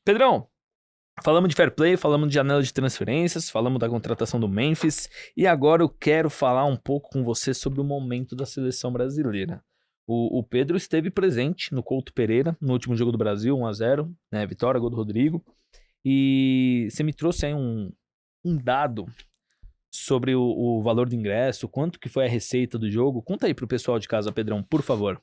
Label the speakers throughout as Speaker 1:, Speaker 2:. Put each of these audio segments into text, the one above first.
Speaker 1: Pedrão, falamos de fair play, falamos de janela de transferências, falamos da contratação do Memphis e agora eu quero falar um pouco com você sobre o momento da seleção brasileira. O Pedro esteve presente no Couto Pereira, no último jogo do Brasil, 1-0, né, vitória, gol do Rodrigo, e você me trouxe aí um dado sobre o valor do ingresso, quanto que foi a receita do jogo. Conta aí pro pessoal de casa, Pedrão, por favor.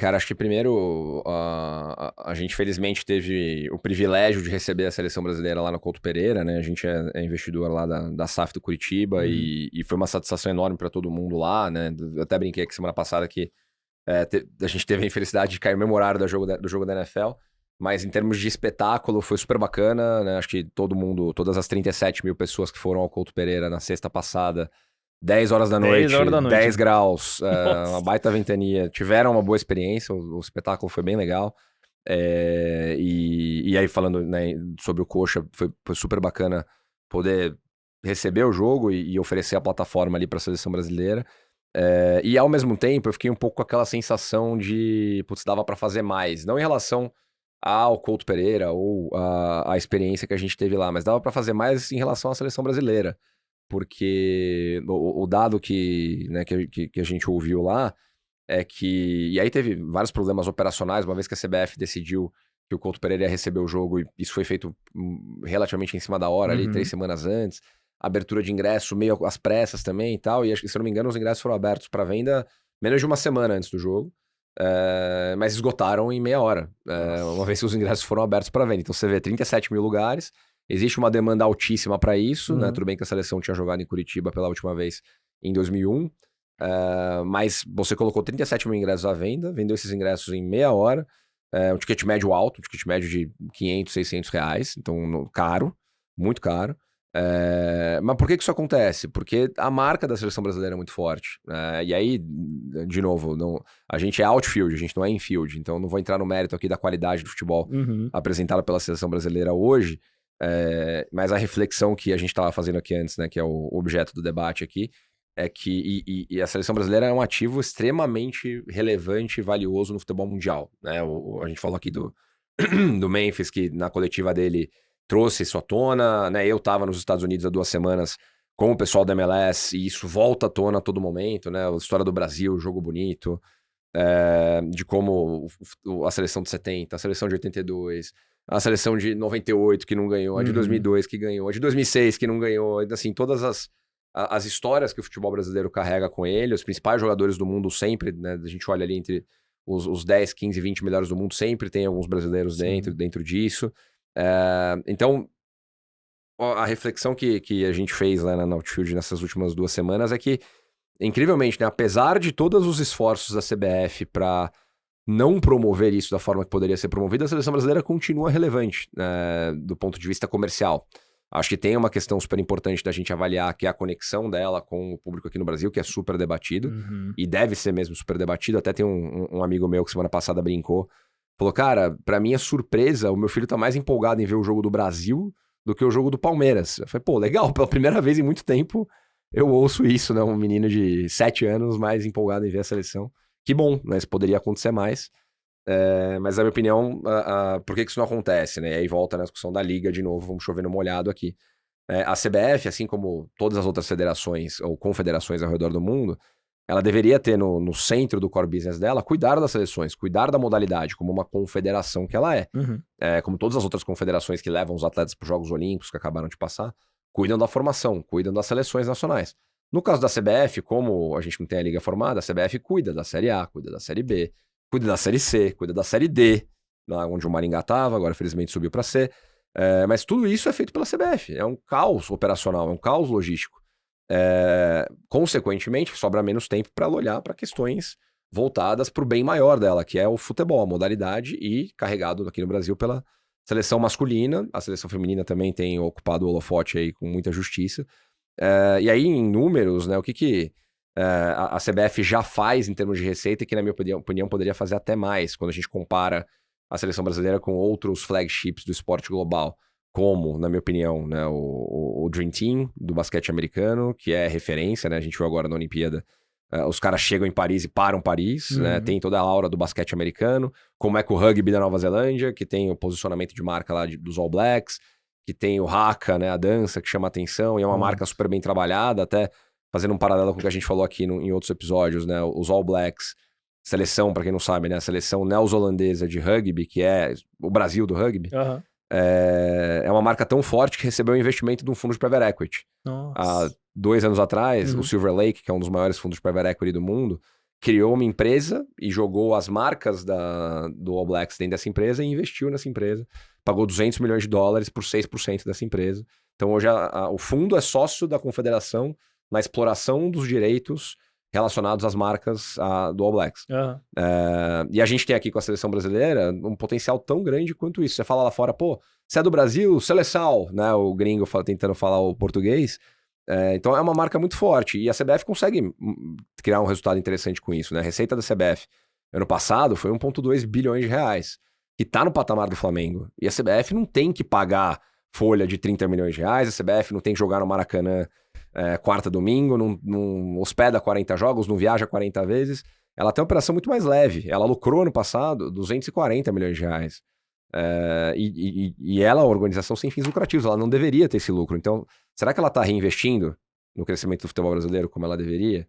Speaker 2: Cara, acho que primeiro a gente felizmente teve o privilégio de receber a seleção brasileira lá no Couto Pereira, né? A gente é investidor lá da SAF do Curitiba e foi uma satisfação enorme para todo mundo lá, né? Eu até brinquei aqui semana passada que a gente teve a infelicidade de cair no mesmo horário do jogo da NFL, mas em termos de espetáculo foi super bacana, né? Acho que todo mundo, todas as 37 mil pessoas que foram ao Couto Pereira na sexta passada, 10 horas da
Speaker 1: 10
Speaker 2: noite,
Speaker 1: horas da noite.
Speaker 2: 10 graus,
Speaker 1: Nossa.
Speaker 2: uma baita ventania. Tiveram uma boa experiência, o espetáculo foi bem legal. E aí, falando, né, sobre o Coxa, foi super bacana poder receber o jogo e oferecer a plataforma ali para a seleção brasileira. E ao mesmo tempo, eu fiquei um pouco com aquela sensação de, putz, dava para fazer mais. Não em relação ao Couto Pereira ou a experiência que a gente teve lá, mas dava para fazer mais em relação à seleção brasileira. Porque o dado que a gente ouviu lá é que... E aí teve vários problemas operacionais, uma vez que a CBF decidiu que o Couto Pereira ia receber o jogo, e isso foi feito relativamente em cima da hora, ali 3 semanas antes. Abertura de ingresso meio às pressas também e tal, e acho que, se eu não me engano, os ingressos foram abertos para venda menos de uma semana antes do jogo, mas esgotaram em meia hora, uma vez que os ingressos foram abertos para venda. Então você vê 37 mil lugares, existe uma demanda altíssima para isso, né? Tudo bem que a seleção tinha jogado em Curitiba pela última vez em 2001, mas você colocou 37 mil ingressos à venda, vendeu esses ingressos em meia hora, um ticket médio alto, um ticket médio de 500, 600 reais, então caro, muito caro. Mas por que isso acontece? Porque a marca da seleção brasileira é muito forte. E aí, de novo, a gente é outfield, a gente não é infield, então não vou entrar no mérito aqui da qualidade do futebol apresentada pela seleção brasileira hoje, mas a reflexão que a gente estava fazendo aqui antes, né, que é o objeto do debate aqui, é que a seleção brasileira é um ativo extremamente relevante e valioso no futebol mundial, né? A gente falou aqui do Memphis, que na coletiva dele trouxe isso à tona, né? Eu estava nos Estados Unidos há 2 semanas com o pessoal da MLS e isso volta à tona a todo momento, né? A história do Brasil, jogo bonito, de como a seleção de 70, a seleção de 82, a seleção de 98 que não ganhou, a de 2002 que ganhou, a de 2006 que não ganhou, assim, todas as histórias que o futebol brasileiro carrega com ele, os principais jogadores do mundo sempre, né? A gente olha ali entre os 10, 15, 20 melhores do mundo, sempre tem alguns brasileiros dentro disso. Então, a reflexão que a gente fez lá na Outfield nessas últimas 2 semanas é que, incrivelmente, né, apesar de todos os esforços da CBF para não promover isso da forma que poderia ser promovida, a seleção brasileira continua relevante, do ponto de vista comercial. Acho que tem uma questão super importante da gente avaliar, que é a conexão dela com o público aqui no Brasil, que é super debatido, e deve ser mesmo super debatido. Até tem um amigo meu que semana passada brincou, falou, cara, pra minha surpresa, o meu filho tá mais empolgado em ver o jogo do Brasil do que o jogo do Palmeiras. Eu falei, pô, legal, pela primeira vez em muito tempo eu ouço isso, né? Um menino de 7 anos mais empolgado em ver a seleção. Que bom, né? Isso poderia acontecer mais. Mas na minha opinião, por que isso não acontece, né? E aí volta na discussão da Liga de novo, vamos chover no molhado aqui. A CBF, assim como todas as outras federações ou confederações ao redor do mundo, ela deveria ter no centro do core business dela cuidar das seleções, cuidar da modalidade, como uma confederação que ela é. Como todas as outras confederações que levam os atletas para os Jogos Olímpicos que acabaram de passar, cuidam da formação, cuidam das seleções nacionais. No caso da CBF, como a gente não tem a liga formada, a CBF cuida da Série A, cuida da Série B, cuida da Série C, cuida da Série D, lá onde o Maringá estava, agora felizmente subiu para C. Mas tudo isso é feito pela CBF. É um caos operacional, é um caos logístico. Consequentemente, sobra menos tempo para ela olhar para questões voltadas para o bem maior dela, que é o futebol, a modalidade, e carregado aqui no Brasil pela seleção masculina. A seleção feminina também tem ocupado o holofote aí com muita justiça. E aí, em números, né, o que a CBF já faz em termos de receita, que na minha opinião poderia fazer até mais, quando a gente compara a seleção brasileira com outros flagships do esporte global, como, na minha opinião, né, o Dream Team do basquete americano, que é referência, né? A gente viu agora na Olimpíada Os caras chegam em Paris e param Paris, né?
Speaker 1: Uhum.
Speaker 2: Tem toda a aura do basquete americano, como é que o rugby da Nova Zelândia, que tem o posicionamento de marca lá dos All Blacks, que tem o haka, né? A dança que chama atenção, e é uma marca super bem trabalhada, até fazendo um paralelo com o que a gente falou aqui em outros episódios, né? Os All Blacks, seleção, pra quem não sabe, né? A seleção neozelandesa de rugby, que é o Brasil do rugby,
Speaker 1: Aham.
Speaker 2: é uma marca tão forte que recebeu um investimento de um fundo de private equity. Há
Speaker 1: Nossa.
Speaker 2: 2 anos atrás,
Speaker 1: Uhum.
Speaker 2: o Silver Lake, que é um dos maiores fundos de private equity do mundo, criou uma empresa e jogou as marcas do All Blacks dentro dessa empresa e investiu nessa empresa. Pagou $200 milhões por 6% dessa empresa. Então hoje o fundo é sócio da confederação na exploração dos direitos relacionados às marcas do All Blacks.
Speaker 1: Aham.
Speaker 2: E a gente tem aqui com a seleção brasileira um potencial tão grande quanto isso. Você fala lá fora, pô, você é do Brasil, seleção, né? O gringo tentando falar o português. Então é uma marca muito forte. E a CBF consegue criar um resultado interessante com isso, né? A receita da CBF ano passado foi 1,2 bilhões de reais, que tá no patamar do Flamengo. E a CBF não tem que pagar folha de 30 milhões de reais, a CBF não tem que jogar no Maracanã quarta, domingo, não hospeda 40 jogos, não viaja 40 vezes. Ela tem uma operação muito mais leve. Ela lucrou ano passado 240 milhões de reais. E ela é uma organização sem fins lucrativos, ela não deveria ter esse lucro. Então, será que ela está reinvestindo no crescimento do futebol brasileiro como ela deveria?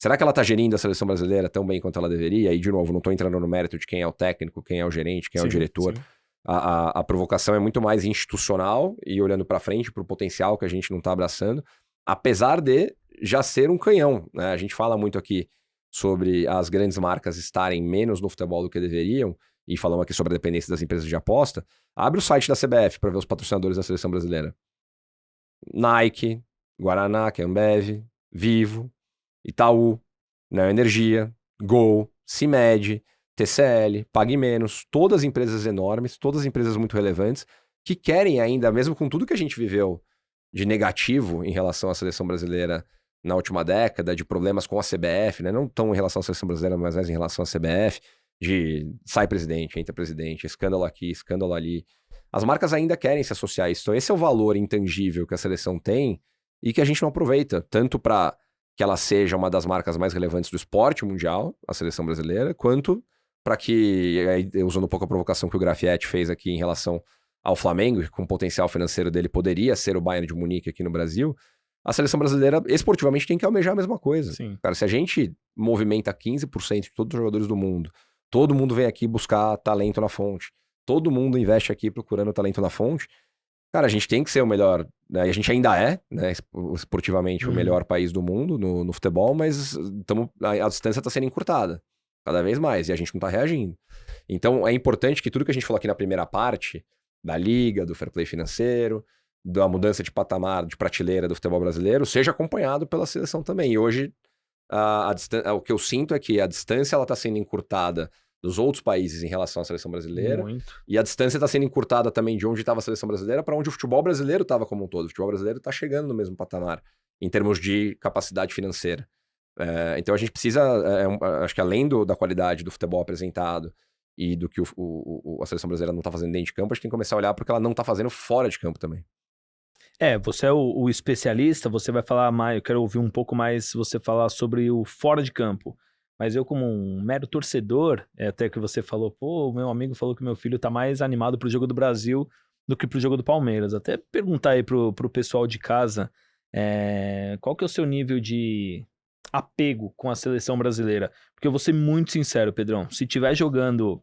Speaker 2: Será que ela está gerindo a seleção brasileira tão bem quanto ela deveria? E, de novo, não estou entrando no mérito de quem é o técnico, quem é o gerente, quem é o diretor. Sim. A provocação é muito mais institucional e olhando para frente para o potencial que a gente não está abraçando, apesar de já ser um canhão, né? A gente fala muito aqui sobre as grandes marcas estarem menos no futebol do que deveriam, e falamos aqui sobre a dependência das empresas de aposta. Abre o site da CBF para ver os patrocinadores da seleção brasileira. Nike, Guaraná, que é Ambev, Vivo, Itaú, Neo Energia, Gol, CIMED, TCL, Pague Menos, todas empresas enormes, todas empresas muito relevantes, que querem ainda, mesmo com tudo que a gente viveu de negativo em relação à seleção brasileira na última década, de problemas com a CBF, né? Não tão em relação à seleção brasileira, mas mais em relação à CBF, de sai presidente, entra presidente, escândalo aqui, escândalo ali. As marcas ainda querem se associar a isso. Então esse é o valor intangível que a seleção tem e que a gente não aproveita, tanto para que ela seja uma das marcas mais relevantes do esporte mundial, a seleção brasileira, quanto para que, usando um pouco a provocação que o Grafietti fez aqui em relação ao Flamengo, que com o potencial financeiro dele poderia ser o Bayern de Munique aqui no Brasil, a seleção brasileira esportivamente tem que almejar a mesma coisa.
Speaker 1: Sim.
Speaker 2: Cara, se a gente movimenta 15% de todos os jogadores do mundo, todo mundo vem aqui buscar talento na fonte, todo mundo investe aqui procurando talento na fonte, cara, a gente tem que ser o melhor, né? E a gente ainda é, né, esportivamente, o melhor país do mundo no futebol, mas a distância está sendo encurtada cada vez mais e a gente não está reagindo. Então é importante que tudo que a gente falou aqui na primeira parte, da liga, do fair play financeiro, da mudança de patamar, de prateleira do futebol brasileiro, seja acompanhado pela seleção também. E hoje, o que eu sinto é que a distância está sendo encurtada dos outros países em relação à seleção brasileira.
Speaker 1: Muito.
Speaker 2: E a distância está sendo encurtada também de onde estava a seleção brasileira para onde o futebol brasileiro estava como um todo. O futebol brasileiro está chegando no mesmo patamar, em termos de capacidade financeira. Então a gente precisa, acho que além da qualidade do futebol apresentado e do que a seleção brasileira não está fazendo dentro de campo, a gente tem que começar a olhar porque ela não está fazendo fora de campo também.
Speaker 1: Você é o especialista, você vai falar mais, eu quero ouvir um pouco mais você falar sobre o fora de campo. Mas eu, como um mero torcedor, até que você falou, pô, o meu amigo falou que meu filho tá mais animado pro jogo do Brasil do que pro jogo do Palmeiras. Até perguntar aí pro pessoal de casa, qual que é o seu nível de apego com a seleção brasileira? Porque eu vou ser muito sincero, Pedrão, se tiver jogando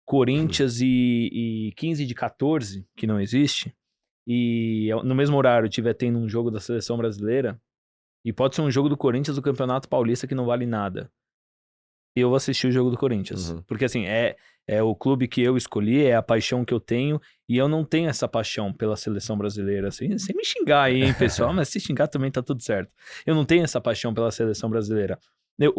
Speaker 1: Corinthians e 15 de 14, que não existe, e no mesmo horário tiver tendo um jogo da seleção brasileira, e pode ser um jogo do Corinthians do Campeonato Paulista que não vale nada, eu vou assistir o jogo do Corinthians.
Speaker 2: Uhum.
Speaker 1: Porque assim, é o clube que eu escolhi, é a paixão que eu tenho, e eu não tenho essa paixão pela seleção brasileira, assim, sem me xingar aí, hein, pessoal, mas se xingar também tá tudo certo. Eu não tenho essa paixão pela seleção brasileira.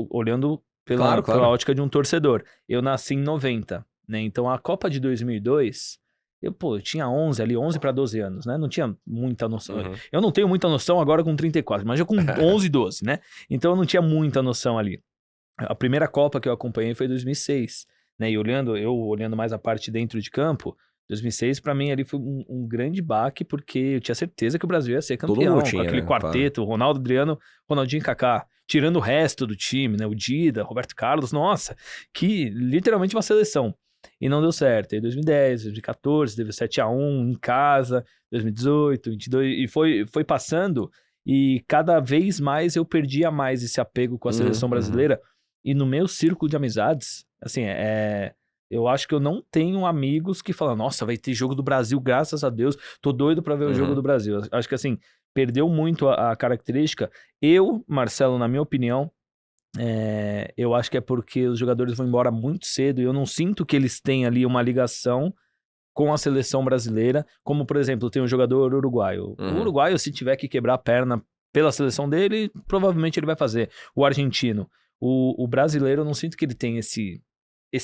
Speaker 1: Olhando pela ótica de um torcedor. Eu nasci em 90, né, então a Copa de 2002... Eu tinha 11 para 12 anos, né? Não tinha muita noção. Uhum. Eu não tenho muita noção agora com 34, mas já com 11, 12, né? Então eu não tinha muita noção ali. A primeira Copa que eu acompanhei foi em 2006, né? E olhando mais a parte dentro de campo, 2006 para mim ali foi um grande baque, porque eu tinha certeza que o Brasil ia ser campeão.
Speaker 2: Tinha,
Speaker 1: com aquele quarteto, Ronaldo, Adriano, Ronaldinho e Kaká. tirando o resto do time, né? O Dida, Roberto Carlos, nossa, que literalmente uma seleção. E não deu certo. Aí 2010, 2014, teve 7-1 em casa, 2018, 22, e foi passando, e cada vez mais eu perdia mais esse apego com a seleção brasileira. E no meu círculo de amizades, assim, eu acho que eu não tenho amigos que falam, nossa, vai ter jogo do Brasil, graças a Deus, tô doido pra ver o jogo do Brasil. Acho que, assim, perdeu muito a característica. Eu, Marcelo, na minha opinião, eu acho que é porque os jogadores vão embora muito cedo e eu não sinto que eles têm ali uma ligação com a seleção brasileira, como, por exemplo, tem um jogador uruguaio. O uruguaio, se tiver que quebrar a perna pela seleção dele, provavelmente ele vai fazer. O argentino. O brasileiro, eu não sinto que ele tem esse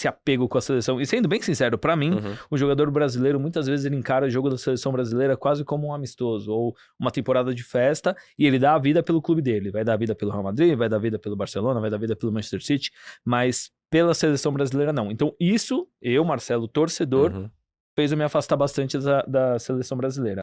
Speaker 1: apego com a seleção. E sendo bem sincero, pra mim, o jogador brasileiro, muitas vezes ele encara o jogo da seleção brasileira quase como um amistoso, ou uma temporada de festa, e ele dá a vida pelo clube dele. Vai dar a vida pelo Real Madrid, vai dar a vida pelo Barcelona, vai dar a vida pelo Manchester City, mas pela seleção brasileira não. Então isso, eu, Marcelo, torcedor, fez eu me afastar bastante da seleção brasileira.